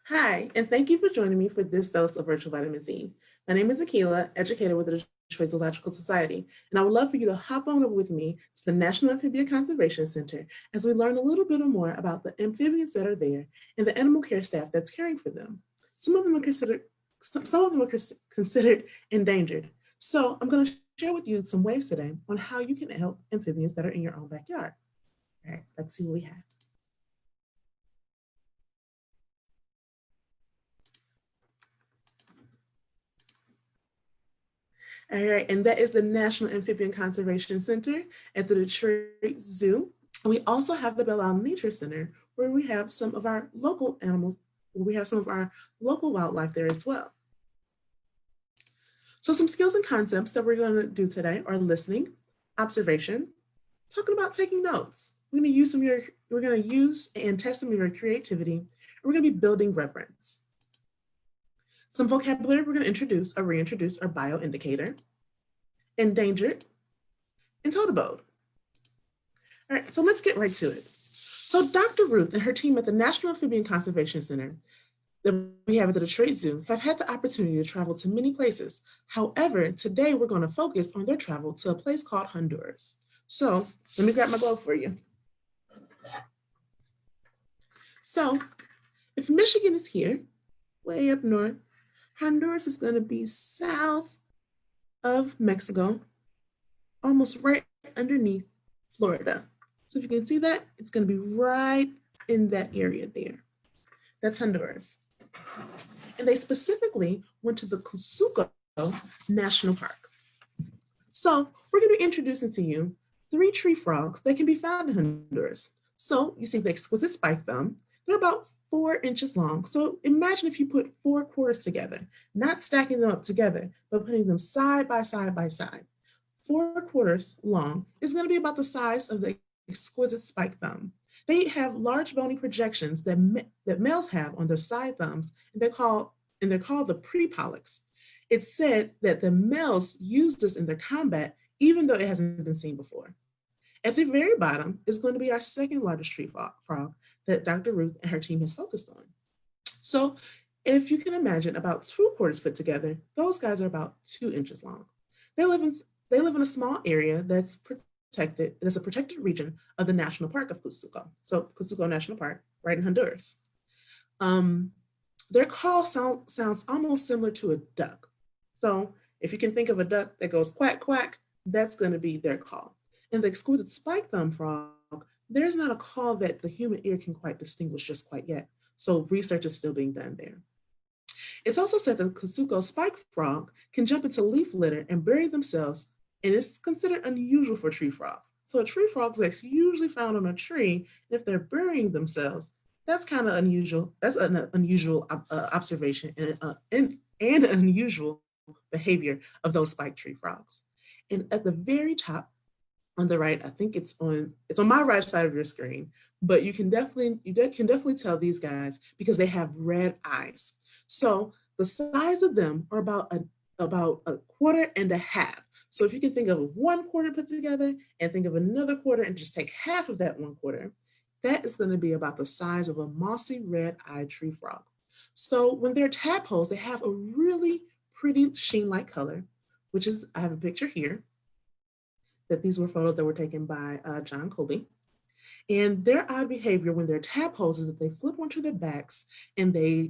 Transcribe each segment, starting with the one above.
Hi, and thank you for joining me for this dose of virtual vitamin Z. My name is Akilah, educator with the Detroit Zoological Society, and I would love for you to hop on over with me to the National Amphibian Conservation Center as we learn a little bit more about the amphibians that are there and the animal care staff that's caring for them. Some of them are considered considered endangered. So I'm going to share with you some ways today on how you can help amphibians that are in your own backyard. All right, let's see what we have. All right, and that is the National Amphibian Conservation Center at the Detroit Zoo. We also have the Belle Isle Nature Center, where we have some of our local animals, where we have some of our local wildlife there as well. So some skills and concepts that we're going to do today are listening, observation, talking about taking notes. We're going to use and test some of your creativity, and we're going to be building reference. Some vocabulary we're going to introduce or reintroduce are bioindicator, endangered, and totem All right, so let's get right to it. So Dr. Ruth and her team at the National Amphibian Conservation Center that we have at the Detroit Zoo have had the opportunity to travel to many places. However, today we're going to focus on their travel to a place called Honduras. So let me grab my glove for you. So if Michigan is here, way up north, Honduras is going to be south of Mexico, almost right underneath Florida. So if you can see that, it's going to be right in that area there. That's Honduras. And they specifically went to the Cusco National Park. So we're going to be introducing to you 3 tree frogs that can be found in Honduras. So you see the exquisite spike thumb. They're about 4 inches long. So imagine if you put 4 quarters together, not stacking them up together, but putting them side by side by side. 4 quarters long is going to be about the size of the exquisite spike thumb. They have large bony projections that males have on their side thumbs, and they're called the prepollex. It's said that the males use this in their combat, even though it hasn't been seen before. At the very bottom is going to be our second largest tree frog that Dr. Ruth and her team has focused on. So if you can imagine about 2 quarters put together, those guys are about 2 inches long. They live in a small area that's protected. It's a protected region of the National Park of Cusco. So Cusco National Park, right in Honduras. Their call sounds almost similar to a duck. So if you can think of a duck that goes quack, quack, that's going to be their call. In the exquisite spike thumb frog, there's not a call that the human ear can quite distinguish just quite yet. So research is still being done there. It's also said that the Cusco spike frog can jump into leaf litter and bury themselves, and it's considered unusual for tree frogs. So a tree frog is usually found on a tree, and if they're burying themselves, that's kind of unusual. That's an unusual observation and an unusual behavior of those spiked tree frogs. And at the very top, on the right, I think it's on my right side of your screen, but you can definitely tell these guys because they have red eyes. So the size of them are about a quarter and a half. So if you can think of 1 quarter put together and think of another quarter and just take half of that 1 quarter, that is going to be about the size of a mossy red-eyed tree frog. So when they're tadpoles, they have a really pretty sheen-like color, which is, I have a picture here, that these were photos that were taken by John Colby. And their odd behavior when they're tadpoles is that they flip onto their backs and they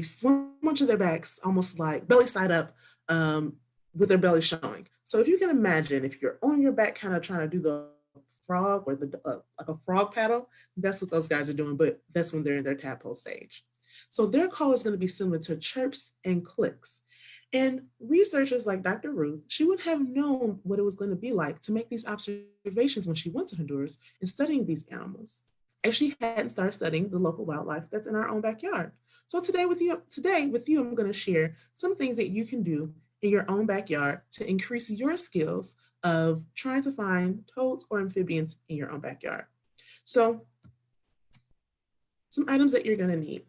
swim onto their backs almost like belly side up with their belly showing. So if you can imagine, if you're on your back kind of trying to do the frog or like a frog paddle, that's what those guys are doing, but that's when they're in their tadpole stage. So their call is going to be similar to chirps and clicks. And researchers like Dr. Ruth, she would have known what it was going to be like to make these observations when she went to Honduras and studying these animals, if she hadn't started studying the local wildlife that's in our own backyard. So today with you, I'm going to share some things that you can do in your own backyard to increase your skills of trying to find toads or amphibians in your own backyard. So some items that you're going to need.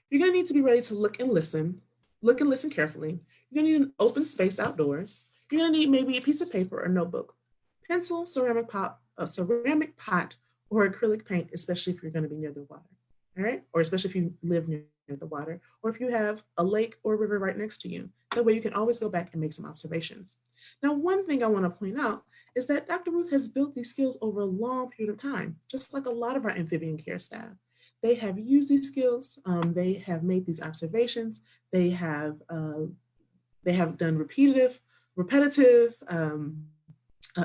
You're going to need to be ready to look and listen carefully. You're going to need an open space outdoors. You're going to need maybe a piece of paper or notebook, pencil, ceramic pot, or acrylic paint, especially if you're going to be near the water. all right? Or especially if you live near the water, or if you have a lake or a river right next to you. That way you can always go back and make some observations. Now, one thing I want to point out is that Dr. Ruth has built these skills over a long period of time, just like a lot of our amphibian care staff. They have used these skills, they have made these observations, they have done repetitive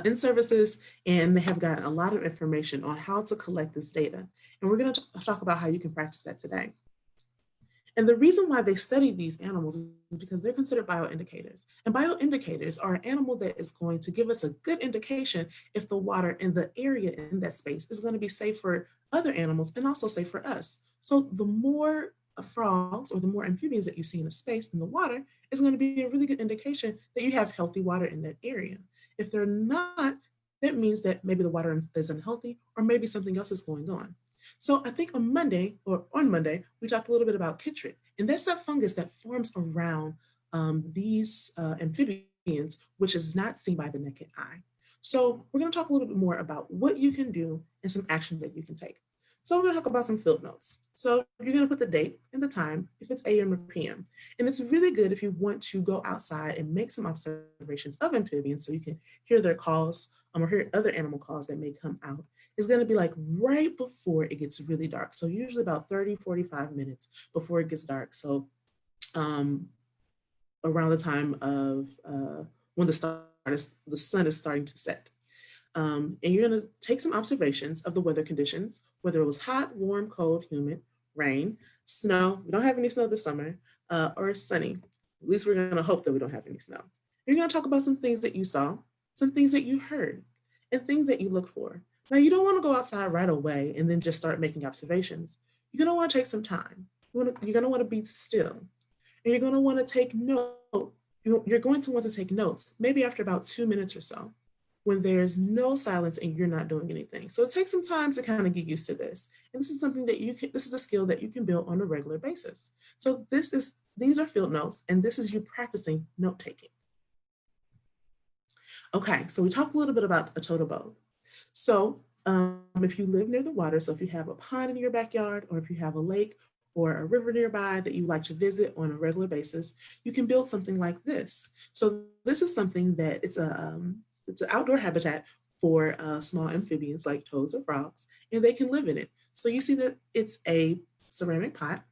in services, and they have gotten a lot of information on how to collect this data. And we're going to talk about how you can practice that today. And the reason why they study these animals is because they're considered bioindicators. And bioindicators are an animal that is going to give us a good indication if the water in the area in that space is going to be safe for other animals and also safe for us. So the more frogs or the more amphibians that you see in a space in the water is going to be a really good indication that you have healthy water in that area. If they're not, that means that maybe the water is unhealthy or maybe something else is going on. So I think on Monday, we talked a little bit about chytrid, and that's that fungus that forms around these amphibians, which is not seen by the naked eye. So we're going to talk a little bit more about what you can do and some action that you can take. So we're going to talk about some field notes. So you're going to put the date and the time, if it's AM or PM. And it's really good if you want to go outside and make some observations of amphibians so you can hear their calls or hear other animal calls that may come out. It's going to be like right before it gets really dark. So usually about 30, 45 minutes before it gets dark. So around the time of when the sun is starting to set. And you're going to take some observations of the weather conditions, whether it was hot, warm, cold, humid, rain, snow. We don't have any snow this summer, or sunny. At least we're going to hope that we don't have any snow. You're going to talk about some things that you saw, some things that you heard, and things that you look for. Now, you don't want to go outside right away and then just start making observations. You're going to want to take some time. You're going to want to be still. And you're going to want to take note. You're going to want to take notes, maybe after about 2 minutes or so, when there's no silence and you're not doing anything. So it takes some time to kind of get used to this. And this is something that this is a skill that you can build on a regular basis. So these are field notes, and this is you practicing note taking. Okay, so we talked a little bit about a total boat. So if you live near the water, so if you have a pond in your backyard, or if you have a lake or a river nearby that you like to visit on a regular basis, you can build something like this. So this is something that it's an outdoor habitat for small amphibians like toads or frogs, and they can live in it. So you see that it's a ceramic pot,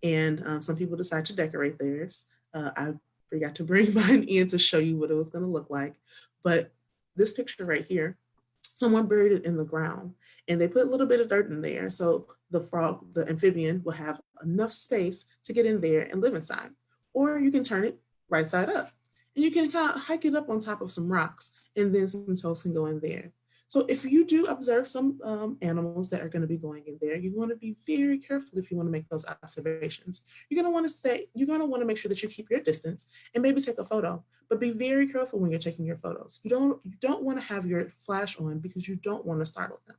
and some people decide to decorate theirs. I forgot to bring mine in to show you what it was going to look like, but this picture right here, someone buried it in the ground and they put a little bit of dirt in there. So the amphibian will have enough space to get in there and live inside. Or you can turn it right side up and you can kind of hike it up on top of some rocks, and then some toads can go in there. So if you do observe some animals that are going to be going in there, you want to be very careful if you want to make those observations. You're going to want to make sure that you keep your distance and maybe take a photo, but be very careful when you're taking your photos. You don't want to have your flash on because you don't want to startle them.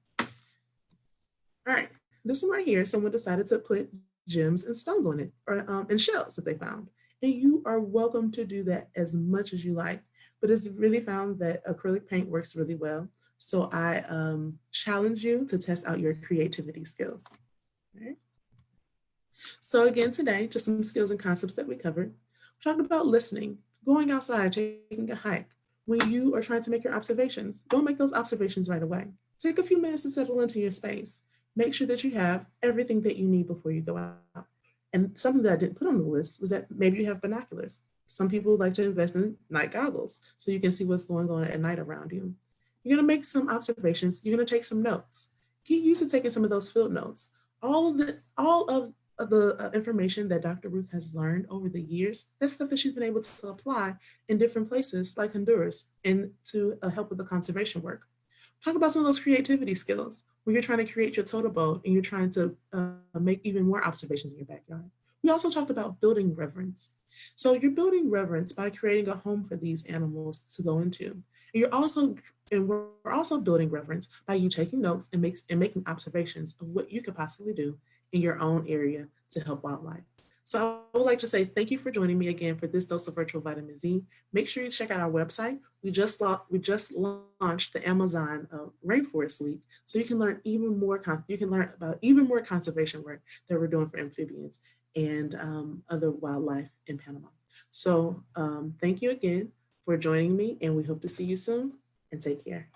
All right, this one right here, someone decided to put gems and stones on it, or and shells that they found. And you are welcome to do that as much as you like, but it's really found that acrylic paint works really well. So I challenge you to test out your creativity skills. All right. So again, today, just some skills and concepts that we covered. We talked about listening, going outside, taking a hike. When you are trying to make your observations, don't make those observations right away. Take a few minutes to settle into your space. Make sure that you have everything that you need before you go out. And something that I didn't put on the list was that maybe you have binoculars. Some people like to invest in night goggles so you can see what's going on at night around you. You're going to make some observations. You're going to take some notes. Get used to taking some of those field notes. All of the information that Dr. Ruth has learned over the years, that's stuff that she's been able to apply in different places like Honduras and to help with the conservation work. Talk about some of those creativity skills when you're trying to create your total boat and you're trying to make even more observations in your backyard. We also talked about building reverence. So you're building reverence by creating a home for these animals to go into. And we're also building reverence by you taking notes and making observations of what you could possibly do in your own area to help wildlife. So I would like to say thank you for joining me again for this dose of virtual vitamin Z. Make sure you check out our website. We just launched the Amazon Rainforest League, so you can learn even more. You can learn about even more conservation work that we're doing for amphibians and other wildlife in Panama. So thank you again for joining me, and we hope to see you soon. And take care.